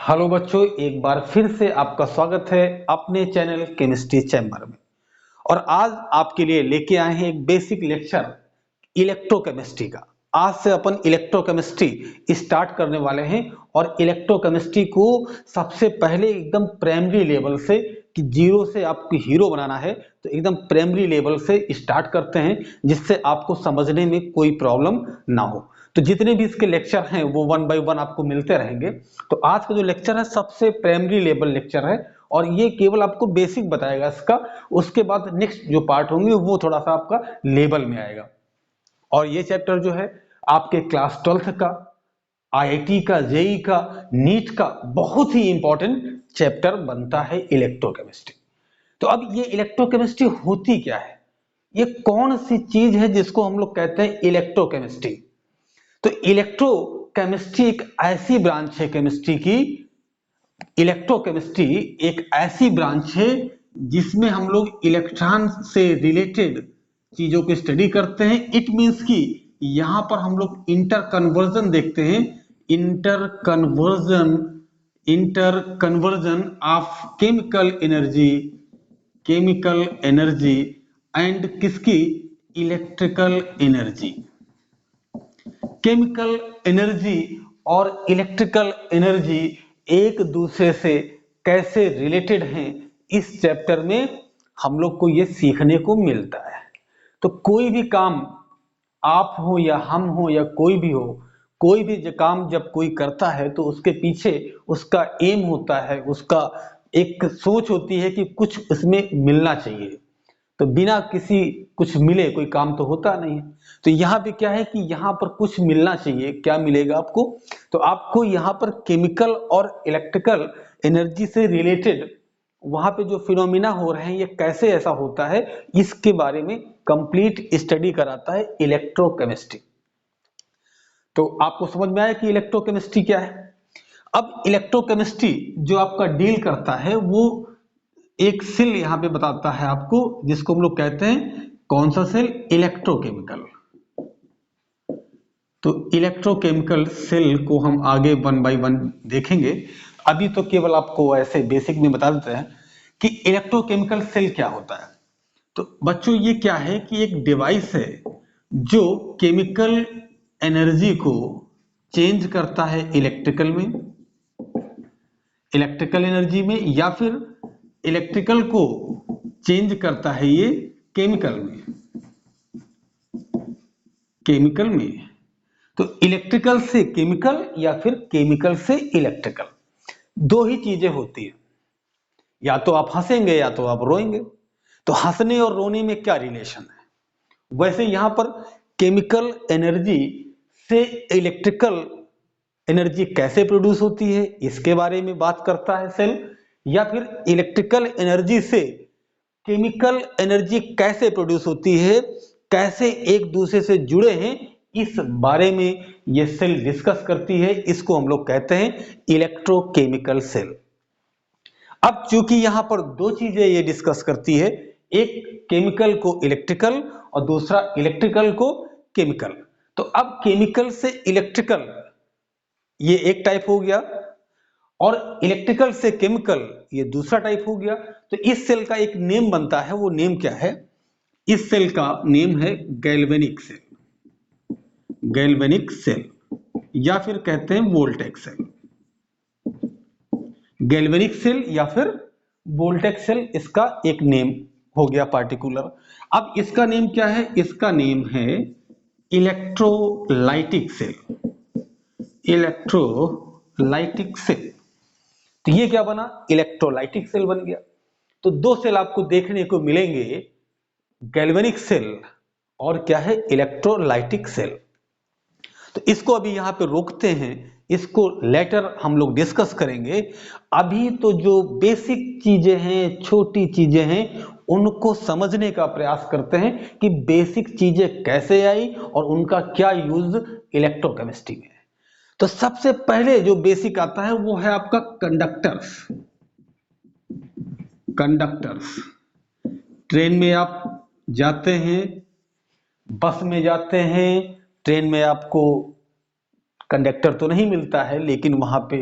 Hello बच्चों, एक बार फिर से आपका स्वागत है अपने चैनल केमिस्ट्री चैम्बर में। और आज आपके लिए लेके आए हैं एक बेसिक लेक्चर इलेक्ट्रोकेमिस्ट्री का। आज से अपन इलेक्ट्रोकेमिस्ट्री स्टार्ट करने वाले हैं और इलेक्ट्रोकेमिस्ट्री को सबसे पहले एकदम प्राइमरी लेवल से कि जीरो से आपको हीरो बनाना है तो एकदम प्राइमरी लेवल से स्टार्ट करते हैं, जिससे आपको समझने में कोई प्रॉब्लम ना हो। तो जितने भी इसके लेक्चर हैं वो वन बाय वन आपको मिलते रहेंगे। तो आज का जो लेक्चर है सबसे प्राइमरी लेवल लेक्चर है और ये केवल आपको बेसिक बताएगा इसका। उसके बाद नेक्स्ट जो पार्ट होंगे वो थोड़ा सा आपका लेवल में आएगा। और ये चैप्टर जो है आपके क्लास 12th का, आईआईटी का, जेई का, नीट का बहुत ही इंपॉर्टेंट चैप्टर बनता है इलेक्ट्रोकेमिस्ट्री। तो अब ये इलेक्ट्रोकेमिस्ट्री होती क्या है, ये कौन सी चीज है जिसको हम लोग कहते हैं इलेक्ट्रोकेमिस्ट्री। तो इलेक्ट्रोकेमिस्ट्री एक ऐसी ब्रांच है केमिस्ट्री की, इलेक्ट्रोकेमिस्ट्री एक ऐसी ब्रांच है जिसमें हम लोग इलेक्ट्रॉन से रिलेटेड चीजों को स्टडी करते हैं। इट मींस कि यहां पर हम लोग इंटर कन्वर्जन देखते हैं, inter conversion of chemical energy and किसकी, इलेक्ट्रिकल एनर्जी। केमिकल एनर्जी और इलेक्ट्रिकल एनर्जी एक दूसरे से कैसे रिलेटेड हैं, इस चैप्टर में हम लोग को ये सीखने को मिलता है। तो कोई भी काम आप हो या हम हो या कोई भी हो, कोई भी काम जब कोई करता है तो उसके पीछे उसका एम होता है, उसका एक सोच होती है कि कुछ इसमें मिलना चाहिए। तो बिना किसी कुछ मिले कोई काम तो होता नहीं है। तो यहाँ पे क्या है कि यहाँ पर कुछ मिलना चाहिए। क्या मिलेगा आपको? तो आपको यहाँ पर केमिकल और इलेक्ट्रिकल एनर्जी से रिलेटेड वहां पे जो फिनोमिना हो रहे हैं ये कैसे ऐसा होता है, इसके बारे में कंप्लीट स्टडी कराता है इलेक्ट्रोकेमिस्ट्री। तो आपको समझ में आया कि इलेक्ट्रोकेमिस्ट्री क्या है। अब इलेक्ट्रोकेमिस्ट्री जो आपका डील करता है वो एक सेल यहां पे बताता है आपको, जिसको हम लोग कहते हैं कौन सा सेल, इलेक्ट्रोकेमिकल। तो इलेक्ट्रोकेमिकल सेल को हम आगे वन बाय वन देखेंगे। अभी तो केवल आपको ऐसे बेसिक में बता देते हैं कि इलेक्ट्रोकेमिकल सेल क्या होता है। तो बच्चों ये क्या है कि एक डिवाइस है जो केमिकल एनर्जी को चेंज करता है इलेक्ट्रिकल एनर्जी में, या फिर इलेक्ट्रिकल को चेंज करता है ये केमिकल में। तो इलेक्ट्रिकल से केमिकल या फिर केमिकल से इलेक्ट्रिकल, दो ही चीजें होती है। या तो आप हंसेंगे या तो आप रोएंगे। तो हंसने और रोने में क्या रिलेशन है? वैसे यहां पर केमिकल एनर्जी से इलेक्ट्रिकल एनर्जी कैसे प्रोड्यूस होती है इसके बारे में बात करता है सेल, या फिर इलेक्ट्रिकल एनर्जी से केमिकल एनर्जी कैसे प्रोड्यूस होती है, कैसे एक दूसरे से जुड़े हैं, इस बारे में ये सेल डिस्कस करती है। इसको हम लोग कहते हैं इलेक्ट्रोकेमिकल सेल। अब चूंकि यहां पर दो चीजें ये डिस्कस करती है, एक केमिकल को इलेक्ट्रिकल और दूसरा इलेक्ट्रिकल को केमिकल। तो अब केमिकल से इलेक्ट्रिकल ये एक टाइप हो गया और इलेक्ट्रिकल से केमिकल ये दूसरा टाइप हो गया। तो इस सेल का एक नेम बनता है, वो नेम क्या है? इस सेल का नेम है गैल्वेनिक सेल या फिर कहते हैं वोल्टेक सेल। गैल्वेनिक सेल या फिर वोल्टेक सेल इसका एक नेम हो गया पार्टिकुलर। अब इसका नेम क्या है? इसका नेम है इलेक्ट्रोलाइटिक सेल। तो ये क्या बना? इलेक्ट्रोलाइटिक सेल बन गया। तो दो सेल आपको देखने को मिलेंगे, गैल्वेनिक सेल और क्या है, इलेक्ट्रोलाइटिक सेल। तो इसको अभी यहां पे रोकते हैं, इसको लेटर हम लोग डिस्कस करेंगे। अभी तो जो बेसिक चीजें हैं, छोटी चीजें हैं, उनको समझने का प्रयास करते हैं कि बेसिक चीजें कैसे आई और उनका क्या यूज इलेक्ट्रोकेमिस्ट्री में है। तो सबसे पहले जो बेसिक आता है वो है आपका कंडक्टर्स। ट्रेन में आप जाते हैं, बस में जाते हैं, ट्रेन में आपको कंडक्टर तो नहीं मिलता है, लेकिन वहां पे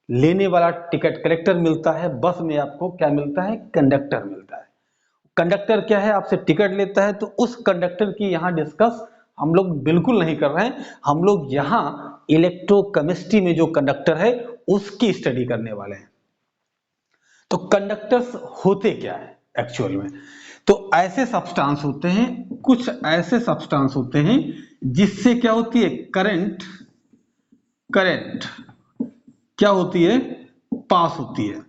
लेने वाला टिकट कलेक्टर मिलता है, बस में आपको क्या मिलता है, कंडक्टर मिलता है। कंडक्टर क्या है, आपसे टिकट लेता है, तो उस कंडक्टर की यहाँ डिस्कस हम लोग बिल्कुल नहीं कर रहे हैं। हम लोग यहाँ इलेक्ट्रोकेमिस्ट्री में जो कंडक्टर है उसकी स्टडी करने वाले हैं। तो कंडक्टर्स होते क्या है एक्चुअल में, तो ऐसे सब्सटेंस होते हैं, कुछ ऐसे सब्सटेंस होते हैं जिससे क्या होती है, करंट क्या होती है, पास होती है।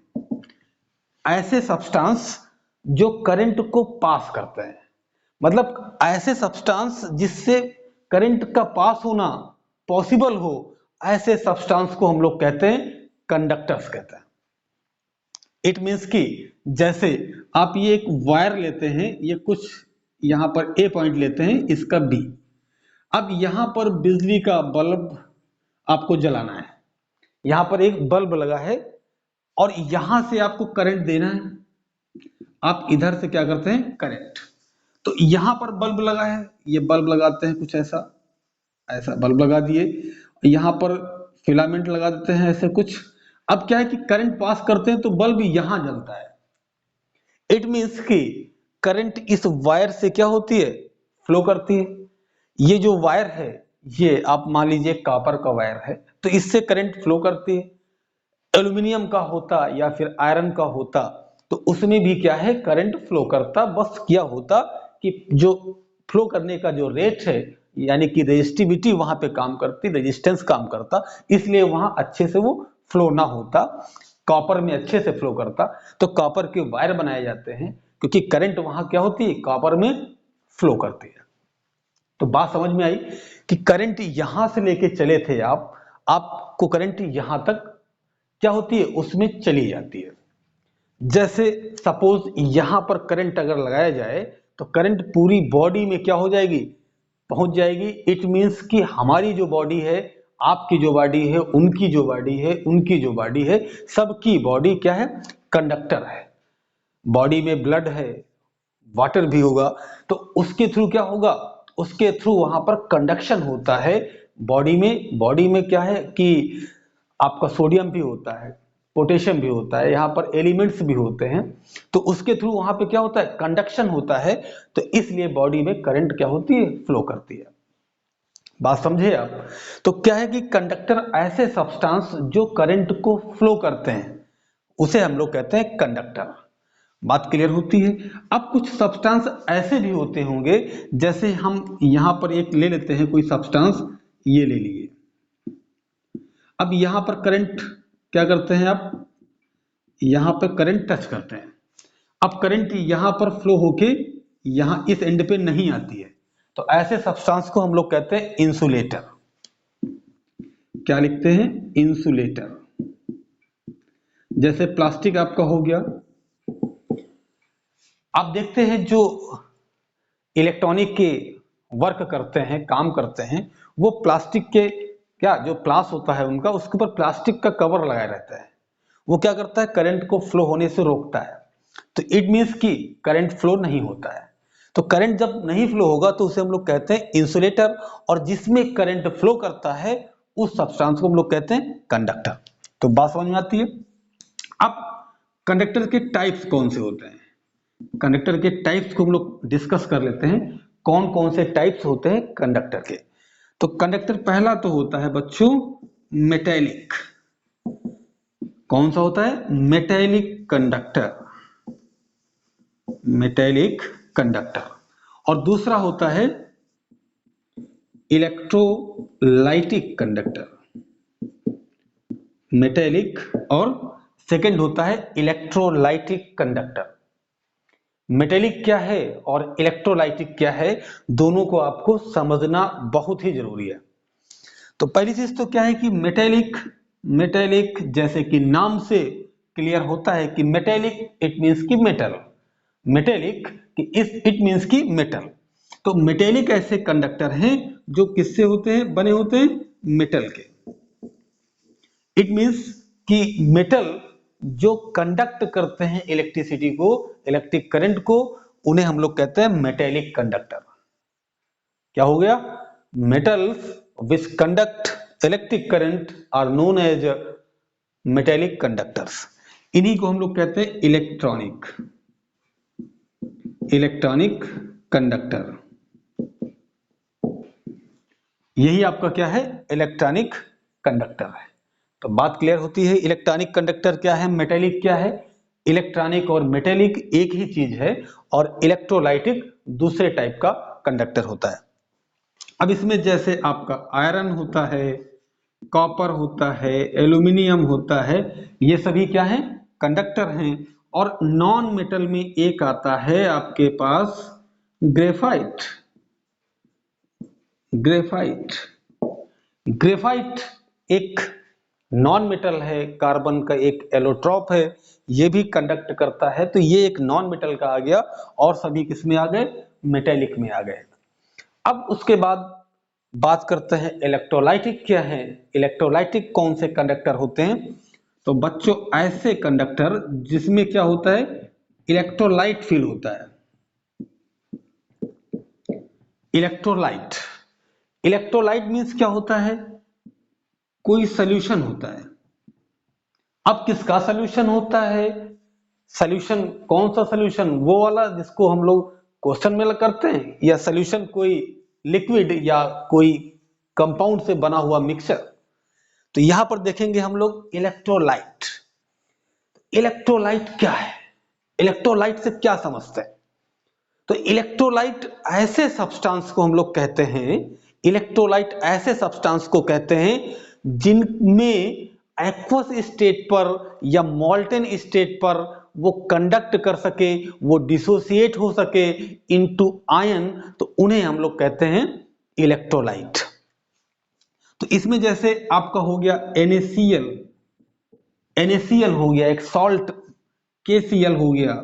ऐसे सब्सटेंस जो करंट को पास करते हैं, मतलब ऐसे सब्सटेंस जिससे करंट का पास होना पॉसिबल हो, ऐसे सब्सटेंस को हम लोग कहते हैं कंडक्टर्स कहते हैं। इट मीन्स कि जैसे आप ये एक वायर लेते हैं, ये कुछ यहां पर ए पॉइंट लेते हैं, इसका बी। अब यहां पर बिजली का बल्ब आपको जलाना है, यहां पर एक बल्ब लगा है और यहां से आपको करंट देना है। आप इधर से क्या करते हैं, करंट, तो यहां पर बल्ब लगा है, ये बल्ब लगाते हैं कुछ ऐसा, ऐसा बल्ब लगा दिए, यहां पर फिलामेंट लगा देते हैं ऐसे कुछ। अब क्या है कि करंट पास करते हैं तो बल्ब यहां जलता है। इट मीन्स कि करंट इस वायर से क्या होती है, फ्लो करती है। ये जो वायर है, ये आप मान लीजिए कॉपर का वायर है, तो इससे करंट फ्लो करती है। एल्यूमिनियम का होता या फिर आयरन का होता तो उसमें भी क्या है, करंट फ्लो करता। बस क्या होता कि जो फ्लो करने का जो रेट है, यानी कि रेजिस्टिविटी वहां पे काम करती, रेजिस्टेंस काम करता, इसलिए वहां अच्छे से वो फ्लो ना होता। कॉपर में अच्छे से फ्लो करता, तो कॉपर के वायर बनाए जाते हैं, क्योंकि करंट वहां क्या होती है, कॉपर में फ्लो करती है। तो बात समझ में आई कि करंट यहां से लेके चले थे आपको करंट यहां तक क्या होती है, उसमें चली जाती है। जैसे सपोज यहां पर करंट अगर लगाया जाए तो करंट पूरी बॉडी में क्या हो जाएगी, पहुंच जाएगी। इट मींस कि हमारी जो बॉडी है, आपकी जो बॉडी है, उनकी जो बॉडी है, उनकी जो बॉडी है, सबकी बॉडी क्या है, कंडक्टर है। बॉडी में ब्लड है, वाटर भी होगा, तो उसके थ्रू क्या होगा, उसके थ्रू वहां पर कंडक्शन होता है। बॉडी में क्या है कि आपका सोडियम भी होता है, पोटेशियम भी होता है, यहाँ पर एलिमेंट्स भी होते हैं, तो उसके थ्रू वहां पे क्या होता है, कंडक्शन होता है। तो इसलिए बॉडी में करंट क्या होती है, फ्लो करती है। बात समझे आप। तो क्या है कि कंडक्टर ऐसे सब्सटेंस जो करंट को फ्लो करते हैं, उसे हम लोग कहते हैं कंडक्टर। बात क्लियर होती है। अब कुछ सब्सटेंस ऐसे भी होते होंगे, जैसे हम यहां पर एक ले लेते हैं कोई सब्सटेंस, ये ले लिए। अब यहां पर करंट क्या करते हैं, आप यहां पर करंट टच करते हैं। अब करंट यहां पर फ्लो होके यहां इस एंड पे नहीं आती है, तो ऐसे सब्सटेंस को हम लोग कहते हैं इंसुलेटर। क्या लिखते हैं, इंसुलेटर। जैसे प्लास्टिक आपका हो गया। आप देखते हैं जो इलेक्ट्रॉनिक के वर्क करते हैं, काम करते हैं, वो प्लास्टिक के क्या जो प्लास होता है उनका, उसके ऊपर प्लास्टिक का कवर लगाया रहता है। वो क्या करता है, करंट को फ्लो होने से रोकता है। तो इट मीन्स कि करंट फ्लो नहीं होता है। तो करंट जब नहीं फ्लो होगा तो उसे हम लोग कहते हैं इंसुलेटर, और जिसमें करंट फ्लो करता है उस सब्सटेंस को हम लोग कहते हैं कंडक्टर। तो बात समझ में आती है। अब कंडक्टर के टाइप्स कौन से होते हैं, कंडक्टर के टाइप्स को हम लोग डिस्कस कर लेते हैं। कौन कौन से टाइप्स होते हैं कंडक्टर के। तो कंडक्टर पहला तो होता है बच्चों मेटेलिक। कौन सा होता है, मेटेलिक कंडक्टर, मेटेलिक कंडक्टर। और दूसरा होता है इलेक्ट्रोलाइटिक कंडक्टर, मेटेलिक, और सेकंड होता है इलेक्ट्रोलाइटिक कंडक्टर। मेटेलिक क्या है और इलेक्ट्रोलाइटिक क्या है, दोनों को आपको समझना बहुत ही जरूरी है। तो पहली चीज तो क्या है कि मेटेलिक, मेटेलिक जैसे कि नाम से क्लियर होता है कि मेटेलिक इट मींस कि मेटल, मेटेलिक कि इट मींस कि मेटल। तो मेटेलिक ऐसे कंडक्टर हैं जो किससे होते हैं, बने होते हैं मेटल के। इट मींस कि मेटल जो कंडक्ट करते हैं इलेक्ट्रिसिटी को, इलेक्ट्रिक करंट को, उन्हें हम लोग कहते हैं मेटेलिक कंडक्टर। क्या हो गया, metals which conduct electric current are known as metallic conductors, इन्हीं को हम लोग कहते हैं इलेक्ट्रॉनिक कंडक्टर। यही आपका क्या है, इलेक्ट्रॉनिक कंडक्टर है। तो बात क्लियर होती है, इलेक्ट्रॉनिक कंडक्टर क्या है, मेटेलिक क्या है। इलेक्ट्रॉनिक और मेटेलिक एक ही चीज है और इलेक्ट्रोलाइटिक दूसरे टाइप का कंडक्टर होता है। अब इसमें जैसे आपका आयरन होता है, कॉपर होता है, एल्यूमिनियम होता है, ये सभी क्या है, कंडक्टर हैं। और नॉन मेटल में एक आता है आपके पास ग्रेफाइट। ग्रेफाइट एक नॉन मेटल है, कार्बन का एक एलोट्रॉप है, ये भी कंडक्ट करता है। तो ये एक नॉन मेटल का आ गया और सभी किस में आ गए, मेटेलिक में आ गए। अब उसके बाद बात करते हैं इलेक्ट्रोलाइटिक क्या है। इलेक्ट्रोलाइटिक कौन से कंडक्टर होते हैं, तो बच्चों ऐसे कंडक्टर जिसमें क्या होता है, इलेक्ट्रोलाइट फील होता है। इलेक्ट्रोलाइट, इलेक्ट्रोलाइट मींस क्या होता है, कोई सॉल्यूशन होता है। अब किसका सॉल्यूशन होता है, सॉल्यूशन कौन सा सॉल्यूशन, वो वाला जिसको हम लोग क्वेश्चन में करते हैं, या सॉल्यूशन कोई लिक्विड या कोई कंपाउंड से बना हुआ मिक्सचर। तो यहां पर देखेंगे हम लोग इलेक्ट्रोलाइट। इलेक्ट्रोलाइट क्या है, इलेक्ट्रोलाइट से क्या समझते हैं, तो इलेक्ट्रोलाइट ऐसे सब्सटेंस को हम लोग कहते हैं, इलेक्ट्रोलाइट ऐसे सब्सटेंस को कहते हैं जिनमें एक्वस स्टेट पर या मॉल्टेन स्टेट पर वो कंडक्ट कर सके, वो डिसोसिएट हो सके इनटू आयन, तो उन्हें हम लोग कहते हैं इलेक्ट्रोलाइट। तो इसमें जैसे आपका हो गया NaCl, NaCl हो गया एक सॉल्ट, KCl हो गया,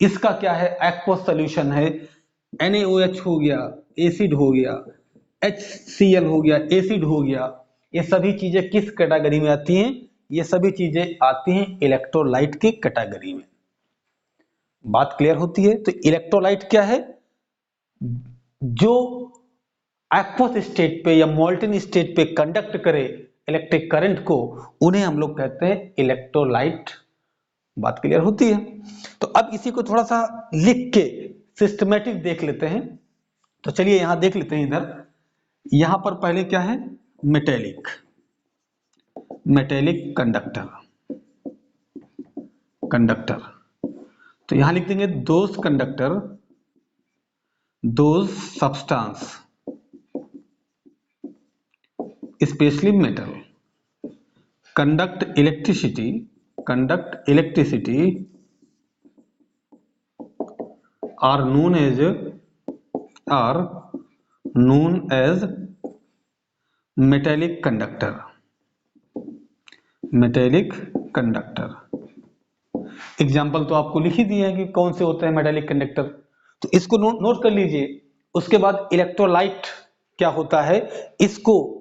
इसका क्या है, एक्वस सॉल्यूशन है। NaOH हो गया, एसिड हो गया, HCl हो गया, एसिड हो गया। ये सभी चीजें किस कैटेगरी में आती हैं, ये सभी चीजें आती हैं इलेक्ट्रोलाइट की कैटेगरी में। बात क्लियर होती है। तो इलेक्ट्रोलाइट क्या है, जो एक्वस स्टेट पे या मोल्टेन स्टेट पे कंडक्ट करे इलेक्ट्रिक करंट को, उन्हें हम लोग कहते हैं इलेक्ट्रोलाइट। बात क्लियर होती है। तो अब इसी को थोड़ा सा लिख के सिस्टमेटिक देख लेते हैं। तो चलिए यहां देख लेते हैं, इधर यहां पर पहले क्या है, मेटेलिक कंडक्टर। तो यहां लिख देंगे those substance specially metal conduct electricity are known as metallic conductor। Example तो आपको लिख ही दिए हैं कि कौन से होते हैं मेटालिक कंडक्टर, तो इसको नोट कर लीजिए। उसके बाद इलेक्ट्रोलाइट क्या होता है, इसको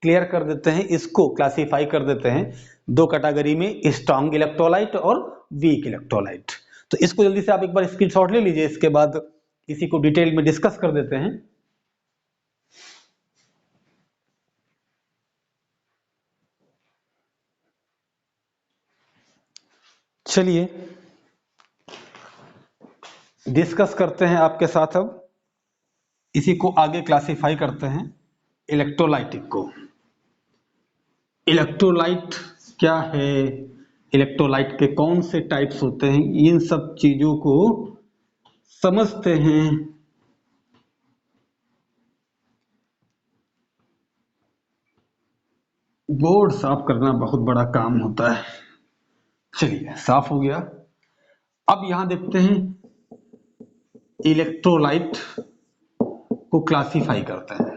क्लियर कर देते हैं, इसको क्लासिफाई कर देते हैं दो कैटेगरी में, स्ट्रॉन्ग इलेक्ट्रोलाइट और वीक इलेक्ट्रोलाइट। तो इसको जल्दी से आप एक बार स्क्रीनशॉट ले लीजिए, इसके बाद इसी को डिटेल में डिस्कस कर देते हैं। चलिए डिस्कस करते हैं आपके साथ, अब इसी को आगे क्लासिफाई करते हैं इलेक्ट्रोलाइटिक को। इलेक्ट्रोलाइट क्या है, इलेक्ट्रोलाइट के कौन से टाइप्स होते हैं, इन सब चीजों को समझते हैं। बोर्ड साफ करना बहुत बड़ा काम होता है। चलिए साफ हो गया। अब यहां देखते हैं इलेक्ट्रोलाइट को क्लासिफाई करते हैं।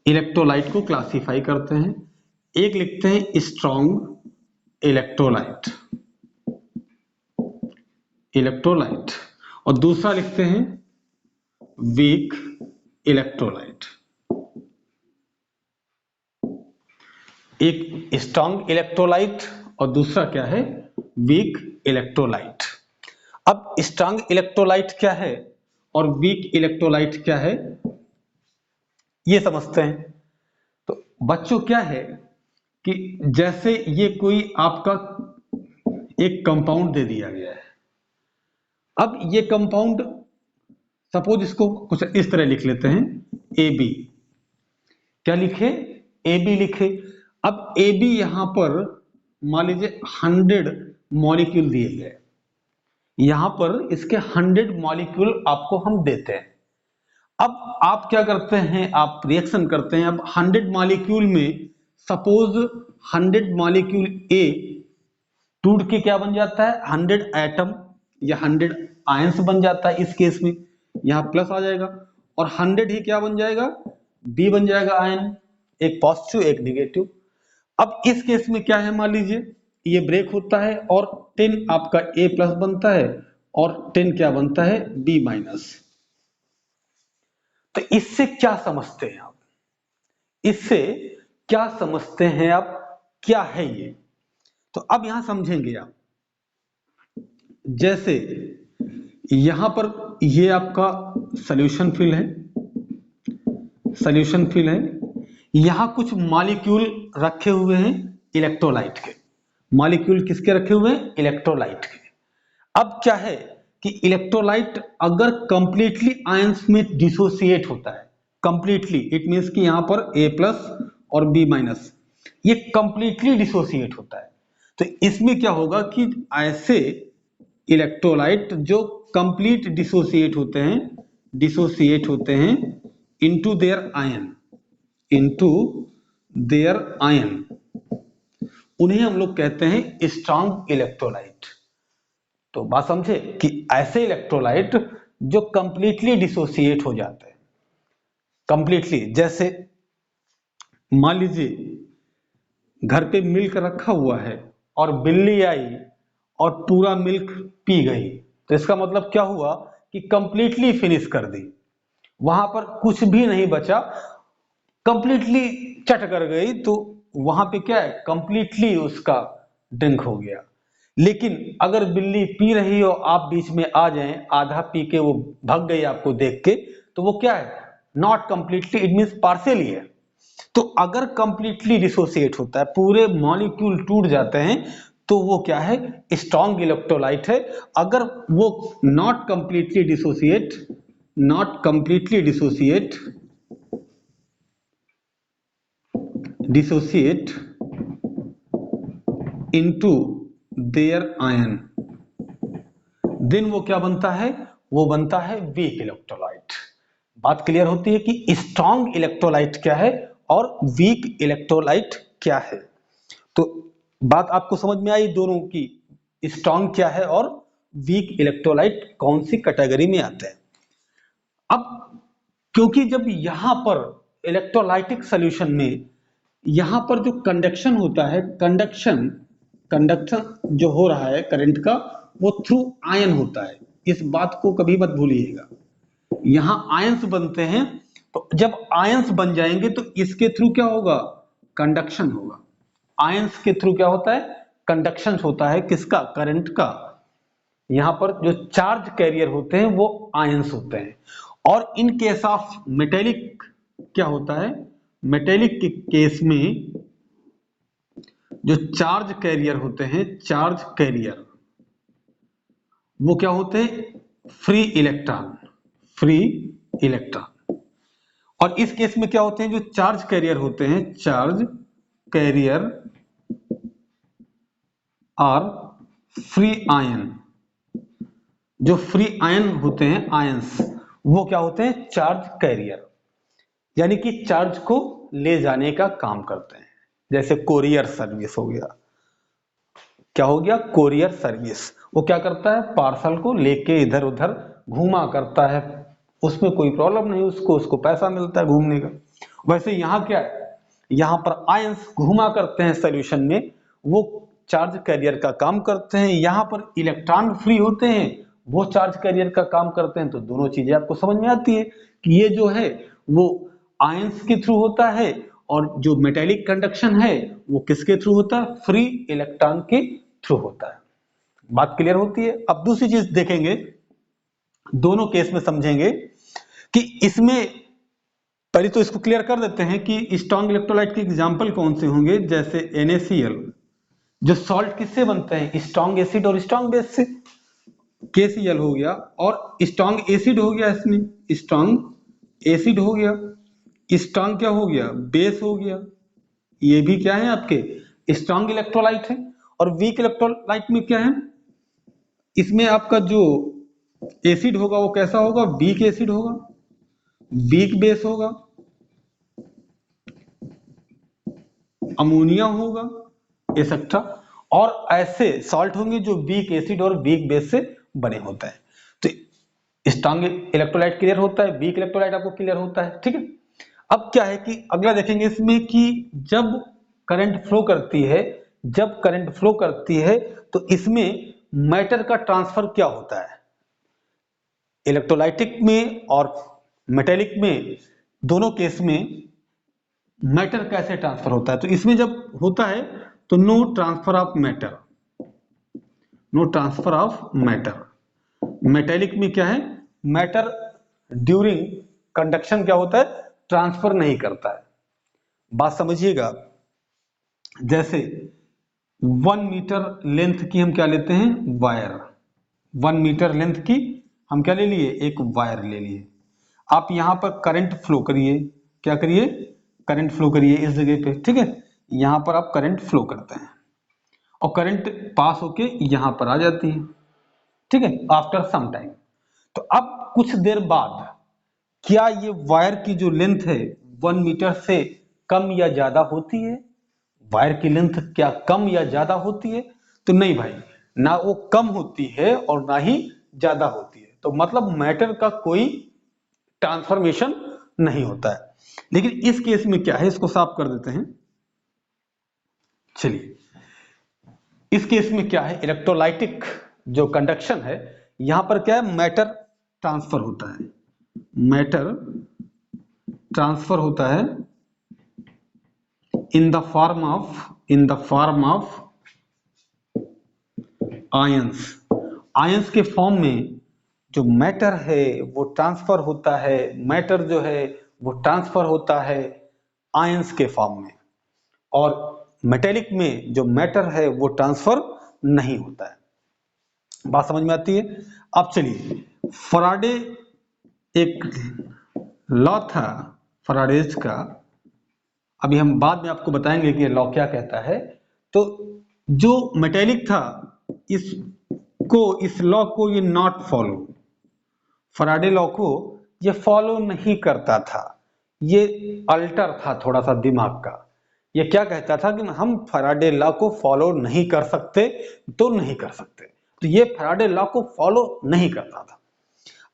इलेक्ट्रोलाइट को क्लासिफाई करते हैं, एक लिखते हैं स्ट्रॉन्ग इलेक्ट्रोलाइट और दूसरा लिखते हैं वीक इलेक्ट्रोलाइट। एक स्ट्रॉन्ग इलेक्ट्रोलाइट और दूसरा क्या है, वीक इलेक्ट्रोलाइट। अब स्ट्रॉन्ग इलेक्ट्रोलाइट क्या है और वीक इलेक्ट्रोलाइट क्या है, ये समझते हैं। तो बच्चों क्या है, कि जैसे ये कोई आपका एक कंपाउंड दे दिया गया है। अब ये कंपाउंड, सपोज इसको कुछ इस तरह लिख लेते हैं, ए बी। क्या लिखे? ए बी लिखे। अब ए बी यहां पर मान लीजिए 100 मॉलिक्यूल दिए गए, यहां पर इसके 100 मॉलिक्यूल आपको हम देते हैं। अब आप क्या करते हैं, आप रिएक्शन करते हैं। अब 100 मॉलिक्यूल में सपोज 100 मॉलिक्यूल ए टूट के क्या बन जाता है, 100 एटम या 100 आयंस बन जाता है। इस केस में यहां प्लस आ जाएगा और 100 ही क्या बन जाएगा, बी बन जाएगा आयन, एक पॉजिटिव एक निगेटिव। अब इस केस में क्या है, मान लीजिए ये ब्रेक होता है और 10 आपका ए प्लस बनता है और 10 क्या बनता है, बी माइनस। तो इससे क्या समझते हैं आप, इससे क्या समझते हैं आप, क्या है ये? तो अब यहां समझेंगे आप। जैसे यहां पर ये आपका सॉल्यूशन फिल है, सॉल्यूशन फिल है। यहां कुछ मॉलिक्यूल रखे हुए हैं इलेक्ट्रोलाइट के। मॉलिक्यूल किसके रखे हुए हैं, इलेक्ट्रोलाइट के। अब क्या है कि इलेक्ट्रोलाइट अगर कंप्लीटली आयंस में डिसोसिएट होता है, कंप्लीटली, इट मींस कि यहां पर ए प्लस और बी माइनस ये कंप्लीटली डिसोसिएट होता है। तो इसमें क्या होगा कि ऐसे इलेक्ट्रोलाइट जो कंप्लीट डिसोसिएट होते हैं into their ion, into their ion, उन्हें हम लोग कहते हैं स्ट्रॉन्ग इलेक्ट्रोलाइट। तो बात समझे कि ऐसे इलेक्ट्रोलाइट जो कंप्लीटली डिसोसिएट हो जाते हैं, कंप्लीटली। जैसे मान लीजिए घर पे मिल्क रखा हुआ है और बिल्ली आई और पूरा मिल्क पी गई, तो इसका मतलब क्या हुआ कि कंप्लीटली फिनिश कर दी, वहां पर कुछ भी नहीं बचा, कंप्लीटली चट कर गई। तो वहां पे क्या है, कंप्लीटली उसका ड्रिंक हो गया। लेकिन अगर बिल्ली पी रही हो, आप बीच में आ जाएं, आधा पी के वो भाग गई आपको देख के, तो वो क्या है, not completely, it means partially है। तो अगर कंप्लीटली डिसोसिएट होता है, पूरे मॉलिक्यूल टूट जाते हैं, तो वो क्या है, स्ट्रॉन्ग इलेक्ट्रोलाइट है। अगर वो not completely dissociate, not completely dissociate into their ion, then वो क्या बनता है, वो बनता है वीक इलेक्ट्रोलाइट। बात क्लियर होती है कि स्ट्रॉन्ग इलेक्ट्रोलाइट क्या है और वीक इलेक्ट्रोलाइट क्या है। तो बात आपको समझ में आई दोनों की, स्ट्रॉन्ग क्या है और वीक इलेक्ट्रोलाइट कौन सी कैटेगरी में आते हैं। अब क्योंकि जब यहां पर इलेक्ट्रोलाइटिक सॉल्यूशन में यहां पर जो कंडक्शन होता है, कंडक्शन जो हो रहा है करंट का, वो थ्रू आयन होता है। इस बात को कभी मत भूलिएगा, यहां आयंस बनते हैं। तो जब आयंस बन जाएंगे तो इसके थ्रू क्या होगा, कंडक्शन होगा। आयंस के थ्रू क्या होता है, कंडक्शन होता है, किसका, करंट का। यहां पर जो चार्ज कैरियर होते हैं वो आयंस होते हैं। और इन केस ऑफ मेटेलिक क्या होता है, मेटेलिक के केस में जो चार्ज कैरियर होते हैं, चार्ज कैरियर, वो क्या होते हैं, फ्री इलेक्ट्रॉन, फ्री इलेक्ट्रॉन। और इस केस में क्या होते हैं, जो चार्ज कैरियर होते हैं, चार्ज कैरियर और फ्री आयन, जो फ्री आयन होते हैं, आयंस, वो क्या होते हैं, चार्ज कैरियर, यानी कि चार्ज को ले जाने का काम करते हैं। जैसे कोरियर सर्विस हो गया, क्या हो गया, कोरियर सर्विस, वो क्या करता है, पार्सल को लेके इधर उधर घुमा करता है, उसमें कोई प्रॉब्लम नहीं उसको, उसको पैसा मिलता है घूमने का। वैसे यहां क्या है, यहां पर आयंस घुमा करते हैं सॉल्यूशन में, वो चार्ज कैरियर का काम करते हैं। यहां पर इलेक्ट्रॉन फ्री होते हैं, वो चार्ज कैरियर का काम करते हैं। तो दोनों चीजें आपको समझ में आती है कि ये जो है वो आयंस के थ्रू होता है और जो मेटेलिक कंडक्शन है वो किसके थ्रू होता है, फ्री इलेक्ट्रॉन के थ्रू होता है। बात क्लियर होती है। अब दूसरी चीज देखेंगे, दोनों केस में समझेंगे कि इसमें पहले तो इसको क्लियर कर देते हैं कि स्ट्रॉन्ग इलेक्ट्रोलाइट के एग्जाम्पल कौन से होंगे। जैसे NaCl, जो सॉल्ट किससे बनते हैं, स्ट्रॉन्ग एसिड और स्ट्रॉन्ग बेस से। KCl हो गया, और स्ट्रॉन्ग एसिड हो गया, इसमें स्ट्रॉन्ग एसिड हो गया। स्ट्रॉन्ग क्या हो गया, बेस हो गया। ये भी क्या है, आपके स्ट्रॉन्ग इलेक्ट्रोलाइट है। और वीक इलेक्ट्रोलाइट में क्या है, इसमें आपका जो एसिड होगा वो कैसा होगा, वीक एसिड होगा, वीक बेस होगा, अमोनिया होगा, एक्सेट्रा। और ऐसे सॉल्ट होंगे जो वीक एसिड और वीक बेस से बने होता है। तो स्ट्रॉन्ग इलेक्ट्रोलाइट क्लियर होता है, वीक इलेक्ट्रोलाइट आपको क्लियर होता है, ठीक है। अब क्या है कि अगला देखेंगे इसमें कि जब करंट फ्लो करती है, जब करंट फ्लो करती है तो इसमें मैटर का ट्रांसफर क्या होता है। इलेक्ट्रोलाइटिक में और मेटेलिक में, दोनों केस में मैटर कैसे ट्रांसफर होता है। तो इसमें जब होता है तो no transfer of matter, no transfer of matter. Metallic में क्या है, मैटर ड्यूरिंग कंडक्शन क्या होता है, ट्रांसफर नहीं करता है। बात समझिएगा। जैसे 1 मीटर लेंथ की हम क्या लेते हैं, वायर। 1 मीटर लेंथ की हम क्या ले लिए, एक वायर ले लिए। आप यहां पर करंट फ्लो करिए, क्या करिए, करंट फ्लो करिए इस जगह पे, ठीक है। यहां पर आप करंट फ्लो करते हैं और करंट पास होके यहां पर आ जाती है, ठीक है, आफ्टर सम टाइम। तो अब कुछ देर बाद क्या ये वायर की जो लेंथ है 1 मीटर से कम या ज्यादा होती है। वायर की लेंथ क्या कम या ज्यादा होती है, तो नहीं भाई, ना वो कम होती है और ना ही ज्यादा होती है। तो मतलब मैटर का कोई ट्रांसफॉर्मेशन नहीं होता है। लेकिन इस केस में क्या है, इसको साफ कर देते हैं। चलिए, इस केस में क्या है, इलेक्ट्रोलाइटिक जो कंडक्शन है, यहां पर क्या है, मैटर ट्रांसफर होता है, मैटर ट्रांसफर होता है in the form of ions. Ions के फॉर्म में जो मैटर है वो ट्रांसफर होता है, मैटर जो है वो ट्रांसफर होता है आयंस के फॉर्म में। और मेटेलिक में जो मैटर है वो ट्रांसफर नहीं होता है। बात समझ में आती है। अब चलिए, फराडे एक लॉ था फराडेज का, अभी हम बाद में आपको बताएंगे कि लॉ क्या कहता है। तो जो मेटेलिक था, इस लॉ को ये नॉट फॉलो, फराडे लॉ को ये फॉलो नहीं करता था। ये अल्टर था थोड़ा सा दिमाग का। ये क्या कहता था कि हम फराडे लॉ को फॉलो नहीं कर सकते तो नहीं कर सकते। तो ये फराडे लॉ को फॉलो नहीं करता था।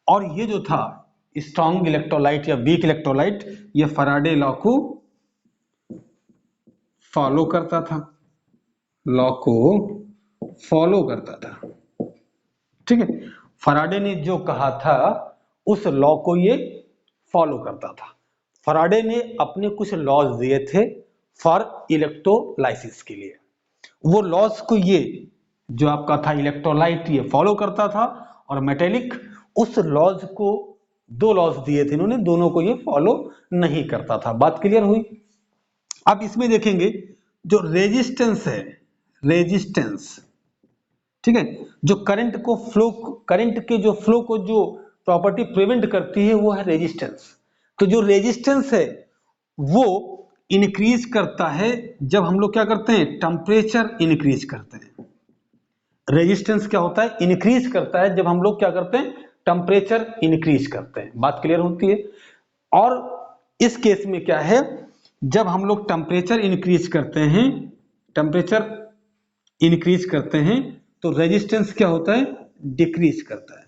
और ये जो था स्ट्रॉन्ग इलेक्ट्रोलाइट या वीक इलेक्ट्रोलाइट, ये फराडे लॉ को फॉलो करता था, लॉ को फॉलो करता था, ठीक है। फराडे ने जो कहा था उस लॉ को ये फॉलो करता था। फराडे ने अपने कुछ लॉज दिए थे फॉर इलेक्ट्रोलाइसिस के लिए। वो लॉज को ये जो आपका था इलेक्ट्रोलाइट ये फॉलो करता था, और मेटेलिक उस लॉज को, दो लॉज दिए थे इन्होंने, दोनों को ये फॉलो नहीं करता था। बात क्लियर हुई। अब इसमें देखेंगे जो रेजिस्टेंस है, रेजिस्टेंस, ठीक है, जो करंट को फ्लो, करंट के जो फ्लो को जो प्रॉपर्टी प्रिवेंट करती है वो है रेजिस्टेंस। तो जो रेजिस्टेंस है वो इंक्रीज करता है जब हम लोग क्या करते हैं, टेम्परेचर इंक्रीज करते हैं। रेजिस्टेंस क्या होता है, इंक्रीज करता है जब हम लोग क्या करते हैं, टेम्परेचर इंक्रीज करते हैं। बात क्लियर होती है। और इस केस में क्या है, जब हम लोग टेम्परेचर इंक्रीज करते हैं, टेम्परेचर इंक्रीज करते हैं तो रेजिस्टेंस क्या होता है, डिक्रीज करता है।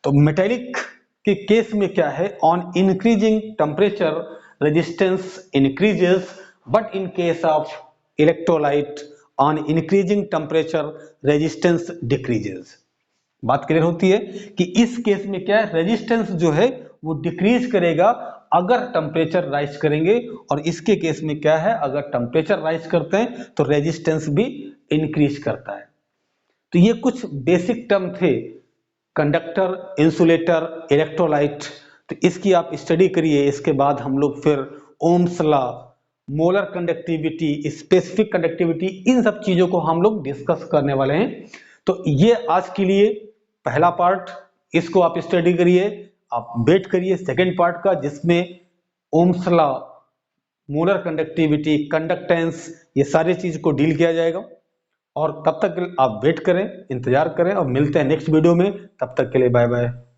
तो मेटेलिक के केस में क्या है, on increasing temperature resistance increases, but in case of electrolyte on increasing temperature resistance decreases. बात क्लियर होती है कि इस केस में क्या है, रेजिस्टेंस जो है वो डिक्रीज करेगा अगर टेम्परेचर राइज करेंगे, और इसके केस में क्या है, अगर टेम्परेचर राइज करते हैं तो रेजिस्टेंस भी इंक्रीज करता है। तो ये कुछ बेसिक टर्म थे, कंडक्टर, इंसुलेटर, इलेक्ट्रोलाइट। तो इसकी आप स्टडी करिए। इसके बाद हम लोग फिर Ohm's law, molar conductivity, specific conductivity, इन सब चीजों को हम लोग डिस्कस करने वाले हैं। तो ये आज के लिए पहला पार्ट, इसको आप स्टडी करिए। आप वेट करिए सेकेंड पार्ट का, जिसमें ohms law, molar conductivity, conductance, ये सारी चीज को डील किया जाएगा। और तब तक आप वेट करें, इंतजार करें, और मिलते हैं नेक्स्ट वीडियो में। तब तक के लिए बाय बाय।